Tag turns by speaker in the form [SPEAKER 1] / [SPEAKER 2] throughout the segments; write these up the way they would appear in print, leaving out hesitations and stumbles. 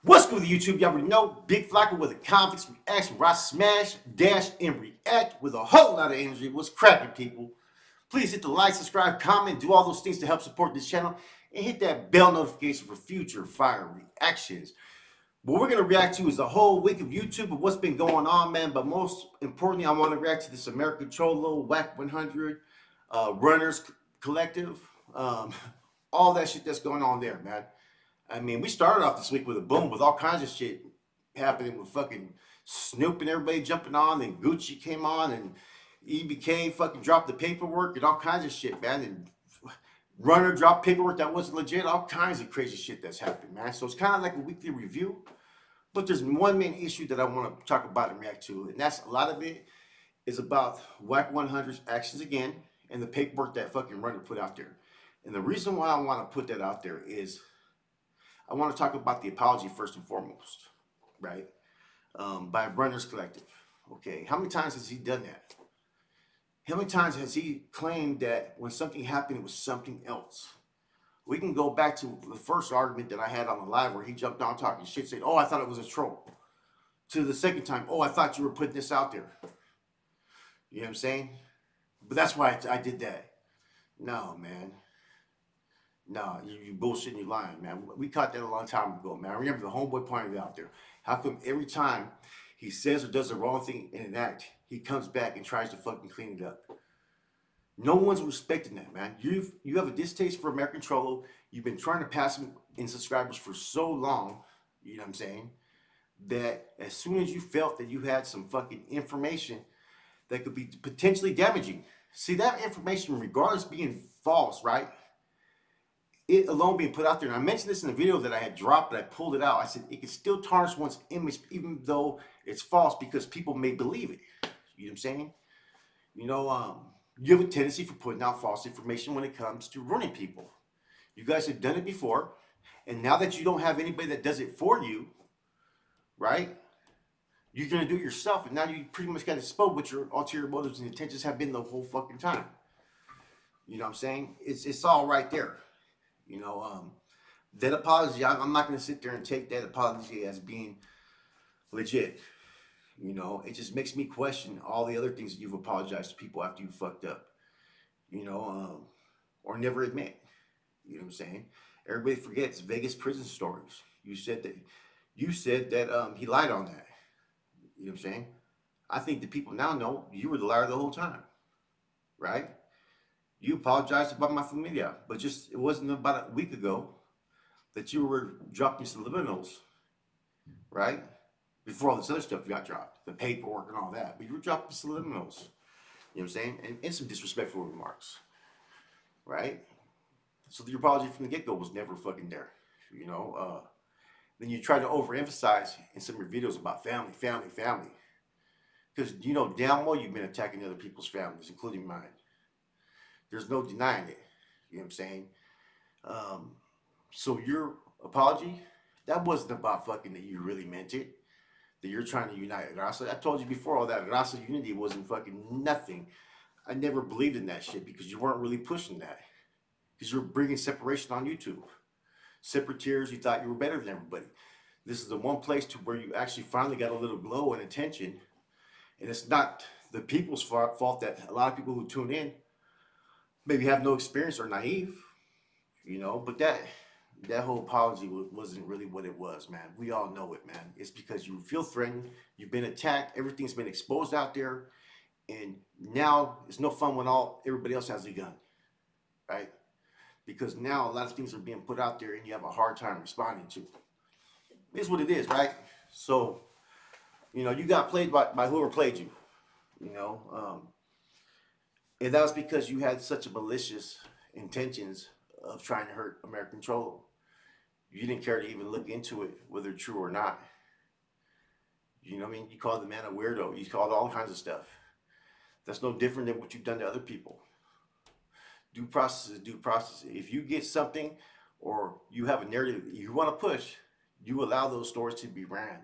[SPEAKER 1] What's good with YouTube? Y'all already know Big Flocka with a convicts reaction where I smash, dash, and react with a whole lot of energy. What's cracking, people? Please hit the like, subscribe, comment, do all those things to help support this channel, and hit that bell notification for future fire reactions. What we're going to react to is the whole week of YouTube of what's been going on, man. But most importantly, I want to react to this American Cholo, Whack 100, Runners Collective, all that shit that's going on there, man. I mean, we started off this week with a boom with all kinds of shit happening with fucking Snoop and everybody jumping on, and Gucci came on, and EBK fucking dropped the paperwork and all kinds of shit, man. And Runner dropped paperwork that wasn't legit, all kinds of crazy shit that's happening, man. So it's kind of like a weekly review. But there's one main issue that I want to talk about and react to, and that's a lot of it is about Whack 100's actions again and the paperwork that fucking Runner put out there. And the reason why I want to put that out there is I want to talk about the apology first and foremost, right? By Runners Collective. Okay, how many times has he done that? How many times has he claimed that when something happened, it was something else? We can go back to the first argument that I had on the live where he jumped on talking shit, saying, oh, I thought it was a troll. To the second time, oh, I thought you were putting this out there. You know what I'm saying? But that's why I did that. No, man. No, you bullshitting, you lying, man. We caught that a long time ago, man. I remember the homeboy pointed it out there. How come every time he says or does the wrong thing in an act, he comes back and tries to fucking clean it up? No one's respecting that, man. You have a distaste for American Cholo. You've been trying to pass him in subscribers for so long, you know what I'm saying, that as soon as you felt that you had some fucking information that could be potentially damaging, see that information, regardless being false, right? It alone being put out there, and I mentioned this in the video that I had dropped, but I pulled it out. I said it can still tarnish one's image even though it's false because people may believe it. You know what I'm saying? You know, you have a tendency for putting out false information when it comes to ruining people. You guys have done it before, and now that you don't have anybody that does it for you, right? You're going to do it yourself, and now you pretty much got exposed what your ulterior motives and intentions have been the whole fucking time. You know what I'm saying? It's all right there. You know, that apology, I'm not going to sit there and take that apology as being legit. You know, it just makes me question all the other things that you've apologized to people after you fucked up. You know, or never admit. You know what I'm saying? Everybody forgets Vegas prison stories. You said that he lied on that. You know what I'm saying? I think the people now know you were the liar the whole time. Right? You apologized about my familia, but just it wasn't about a week ago that you were dropping subliminals, right? Before all this other stuff got dropped, the paperwork and all that. But you were dropping subliminals, you know what I'm saying? And some disrespectful remarks, right? So your apology from the get-go was never fucking there, you know? Then you try to overemphasize in some of your videos about family, family, family. Because you know damn well you've been attacking other people's families, including mine. There's no denying it. You know what I'm saying? So your apology, that wasn't about fucking that you really meant it. That you're trying to unite Rasa. I told you before all that. Rasa unity wasn't fucking nothing. I never believed in that shit because you weren't really pushing that. Because you were bringing separation on YouTube. Separatiers, you thought you were better than everybody. This is the one place to where you actually finally got a little glow and attention. And it's not the people's fault that a lot of people who tune in maybe have no experience or naive, you know, but that whole apology wasn't really what it was, man. We all know it, man. It's because you feel threatened, you've been attacked, everything's been exposed out there, and now it's no fun when everybody else has a gun, right? Because now a lot of things are being put out there and you have a hard time responding to. It's what it is, right? So, you know, you got played by whoever played you, you know, and that was because you had such a malicious intentions of trying to hurt American Cholo. You didn't care to even look into it, whether it's true or not. You know what I mean? You called the man a weirdo. You called all kinds of stuff. That's no different than what you've done to other people. Due process is due process. If you get something or you have a narrative that you want to push, you allow those stories to be ran.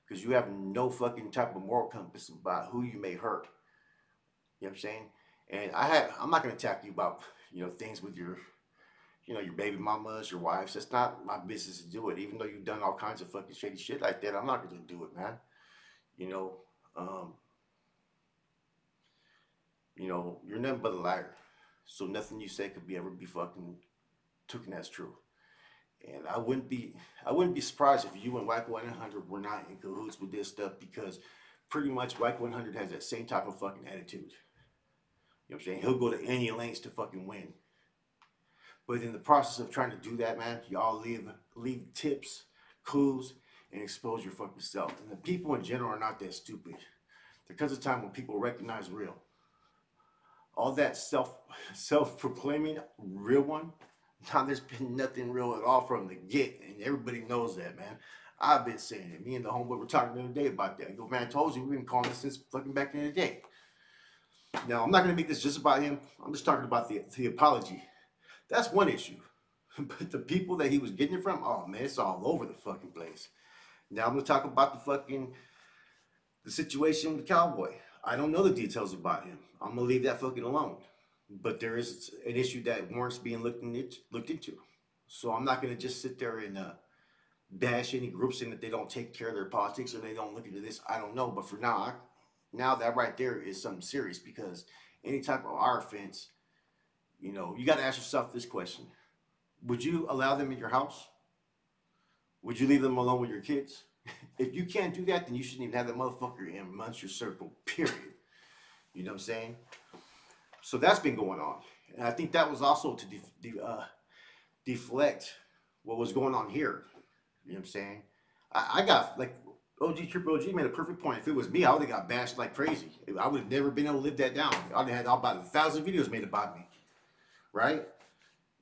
[SPEAKER 1] Because you have no fucking type of moral compass about who you may hurt. You know what I'm saying? And I'm not going to attack you about, you know, things with your you know, your baby mamas, your wives. That's not my business to do it. Even though you've done all kinds of fucking shady shit like that, I'm not gonna do it, man. You know, um, you're nothing but a liar. So nothing you say could be ever be fucking taken as true. And I wouldn't be surprised if you and Whack 100 were not in cahoots with this stuff because pretty much Whack 100 has that same type of fucking attitude. You know what I'm saying? He'll go to any lengths to fucking win. But in the process of trying to do that, man, y'all leave tips, clues, and expose your fucking self. And the people in general are not that stupid. There comes a time when people recognize real. All that self proclaiming real one. Now there's been nothing real at all from the get, and everybody knows that, man. I've been saying it. Me and the homeboy were talking the other day about that. I go, man, I told you we've been calling this since fucking back in the day. Now I'm not gonna make this just about him. I'm just talking about the apology. That's one issue. But the people that he was getting it from, oh man, it's all over the fucking place. Now I'm gonna talk about the situation with the cowboy. I don't know the details about him. I'm gonna leave that fucking alone. But there is an issue that warrants being looked into. So I'm not gonna just sit there and bash any groups in that they don't take care of their politics or they don't look into this. I don't know. But for now, now that right there is something serious because any type of our offense, you got to ask yourself this question: would you allow them in your house? Would you leave them alone with your kids? If you can't do that, then you shouldn't even have that motherfucker in amongst your circle. Period. You know what I'm saying? So that's been going on, and I think that was also to deflect what was going on here. You know what I'm saying? I got like OG Triple OG made a perfect point. If it was me, I would have got bashed like crazy. I would have never been able to live that down. I'd have had about 1,000 videos made about me, right?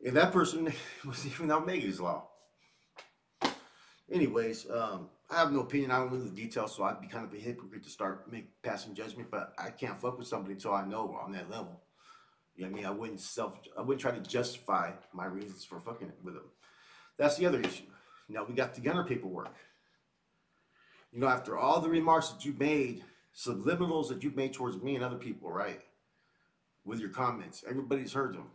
[SPEAKER 1] And that person was even on Megan's Law. Anyways, I have no opinion. I don't know the details, so I'd be kind of a hypocrite to start passing judgment. But I can't fuck with somebody until I know we're on that level. You know what I mean? I wouldn't try to justify my reasons for fucking with them. That's the other issue. Now we got the gunner paperwork. After all the remarks that you made, subliminals that you've made towards me and other people, right? With your comments, everybody's heard them.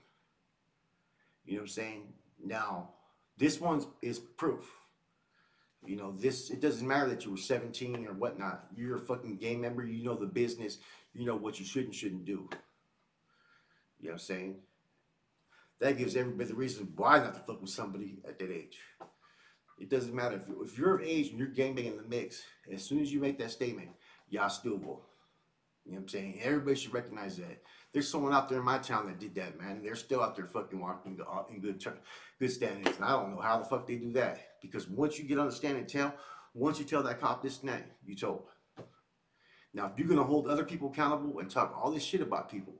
[SPEAKER 1] You know what I'm saying? Now, this one is proof. It doesn't matter that you were 17 or whatnot. You're a fucking game member. You know the business. You know what you should and shouldn't do. You know what I'm saying? That gives everybody the reason why not to fuck with somebody at that age. It doesn't matter if you're of age and you're gangbanging in the mix. As soon as you make that statement, y'all still will. You know what I'm saying? Everybody should recognize that. There's someone out there in my town that did that, man. They're still out there fucking walking in good standings. And I don't know how the fuck they do that. Because once you get on the stand and once you tell that cop this and that, you told. Now, if you're going to hold other people accountable and talk all this shit about people,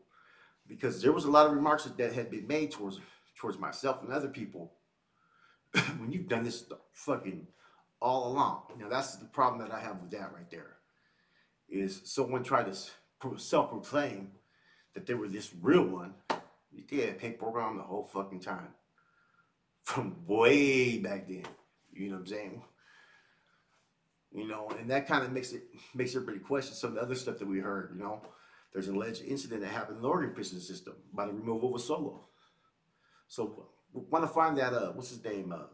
[SPEAKER 1] because there was a lot of remarks that had been made towards myself and other people when you've done this fucking all along. Now, that's the problem that I have with that right there. Is someone tried to self-proclaim that they were this real one. They had paperwork on the whole fucking time. From way back then. You know what I'm saying? And that kind of makes everybody question some of the other stuff that we heard. There's an alleged incident that happened in the Oregon prison system by the removal of a Cholo. So we want to find that, what's his name? There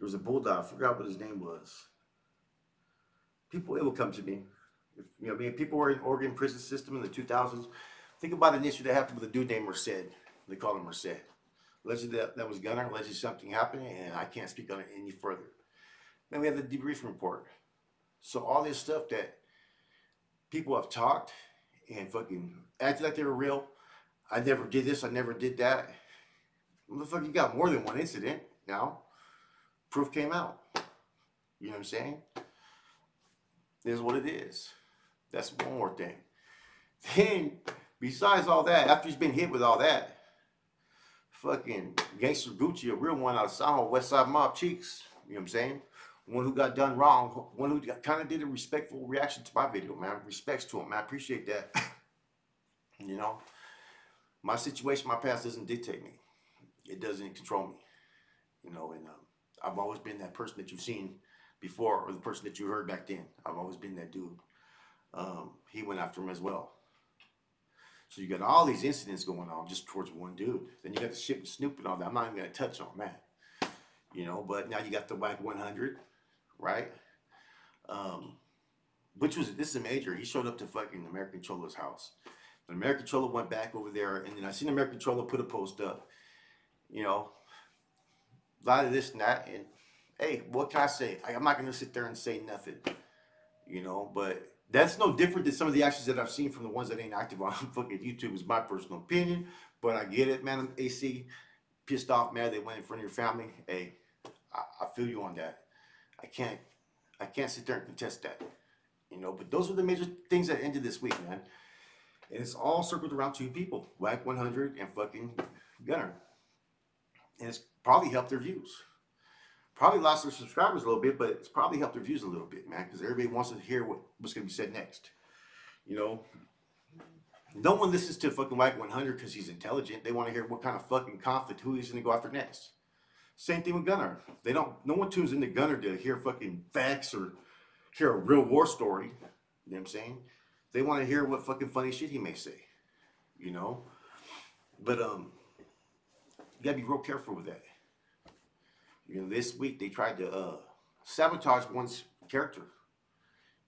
[SPEAKER 1] was a bulldog. I forgot what his name was. People, it will come to me. People were in Oregon prison system in the 2000s. Think about an issue that happened with a dude named Merced. They call him Merced. Allegedly that was Gunner. Allegedly something happened, and I can't speak on it any further. Then we have the debriefing report. So all this stuff that people have talked and fucking acted like they were real. I never did this. I never did that. Motherfucker, you got more than one incident now. Proof came out. You know what I'm saying? It is what it is. That's one more thing. Then, besides all that, after he's been hit with all that, fucking Gangster Gucci, a real one out of Samo, West Side Mob Cheeks, you know what I'm saying? One who got done wrong, one who kind of did a respectful reaction to my video, man. Respects to him, man. I appreciate that. My situation, my past doesn't dictate me. It doesn't control me. And I've always been that person that you've seen before, or the person that you heard back then. I've always been that dude. He went after him as well. So you got all these incidents going on just towards one dude. Then you got the shit with Snoop and all that. I'm not even gonna touch on that. But now you got the Whack 100, right? Um, which was this is a major. He showed up to fucking American Cholo's house. The American Cholo went back over there, and then I seen American Cholo put a post up. You know, a lot of this and that, and hey, what can I say? I'm not gonna sit there and say nothing. But that's no different than some of the actions that I've seen from the ones that ain't active on fucking YouTube. Is my personal opinion, but I get it, man. AC pissed off, man. They went in front of your family. Hey, I feel you on that. I can't I can't sit there and contest that. But those are the major things that ended this week, man. And it's all circled around two people, Whack 100 and fucking Gunner. And it's probably helped their views. Probably lost their subscribers a little bit, but it's probably helped their views a little bit, man, because everybody wants to hear what's going to be said next. No one listens to fucking Whack 100 because he's intelligent. They want to hear what kind of fucking conflict, who he's going to go after next. Same thing with Gunner. No one tunes into Gunner to hear fucking facts or hear a real war story. You know what I'm saying? They want to hear what fucking funny shit he may say. But you gotta be real careful with that. This week they tried to sabotage one's character.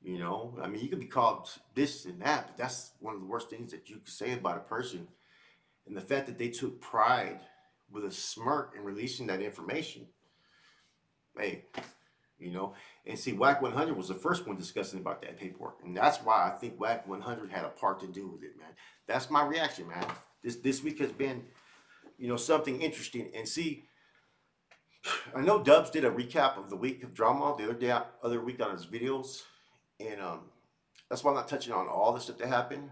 [SPEAKER 1] I mean, you could be called this and that, but that's one of the worst things that you could say about a person. And the fact that they took pride with a smirk in releasing that information. Hey, and see, Whack 100 was the first one discussing about that paperwork. And that's why I think Whack 100 had a part to do with it, man. That's my reaction, man. This week has been, something interesting. And see, I know Dubs did a recap of the week of drama the other week on his videos. And that's why I'm not touching on all the stuff that happened.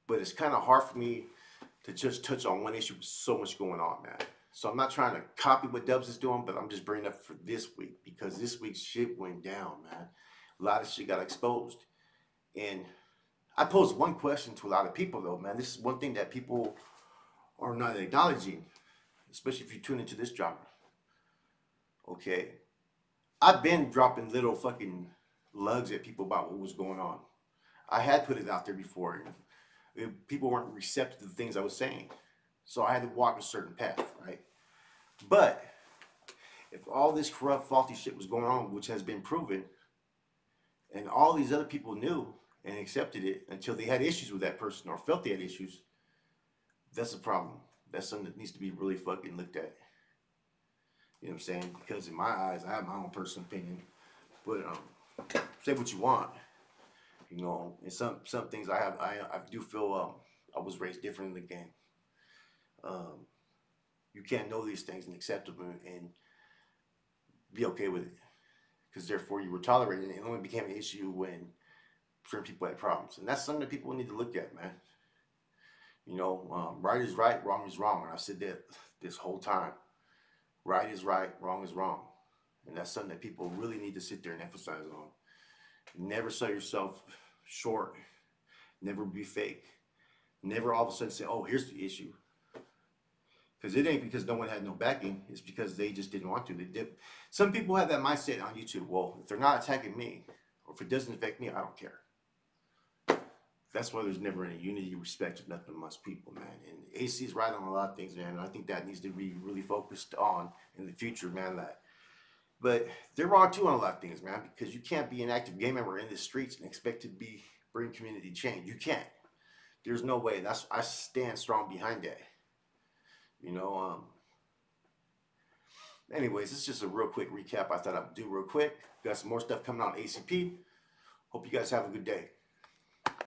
[SPEAKER 1] But it's kind of hard for me to just touch on one issue with so much going on, man. So I'm not trying to copy what Dubs is doing, but I'm just bringing up for this week because this week's shit went down, man. A lot of shit got exposed. And I posed one question to a lot of people, though, man. This is one thing that people are not acknowledging, especially if you tune into this genre. Okay? I've been dropping little fucking lugs at people about what was going on. I had put it out there before. And people weren't receptive to the things I was saying. So I had to walk a certain path, right? But if all this corrupt, faulty shit was going on, which has been proven, and all these other people knew and accepted it until they had issues with that person or felt they had issues, that's a problem. That's something that needs to be really fucking looked at. You know what I'm saying? Because in my eyes, I have my own personal opinion. But say what you want. And some things I do feel I was raised different in the game. You can't know these things and accept them and be okay with it, because therefore you were tolerating it. It only became an issue when certain people had problems, and that's something that people need to look at, man. Right is right, wrong is wrong, and I've said that this whole time. Right is right, wrong is wrong, and that's something that people really need to sit there and emphasize on. Never sell yourself short. Never be fake. Never all of a sudden say, "Oh, here's the issue." Because it ain't because no one had no backing. It's because they just didn't want to. They did. Some people have that mindset on YouTube. Well, if they're not attacking me, or if it doesn't affect me, I don't care. That's why there's never any unity, respect, or nothing amongst people, man. And AC is right on a lot of things, man. And I think that needs to be really focused on in the future, man. But they're wrong too on a lot of things, man. Because you can't be an active game member in the streets and expect to bring community change. You can't. There's no way. I stand strong behind that. Anyways, it's just a real quick recap I thought I'd do real quick. Got some more stuff coming out on ACP. Hope you guys have a good day.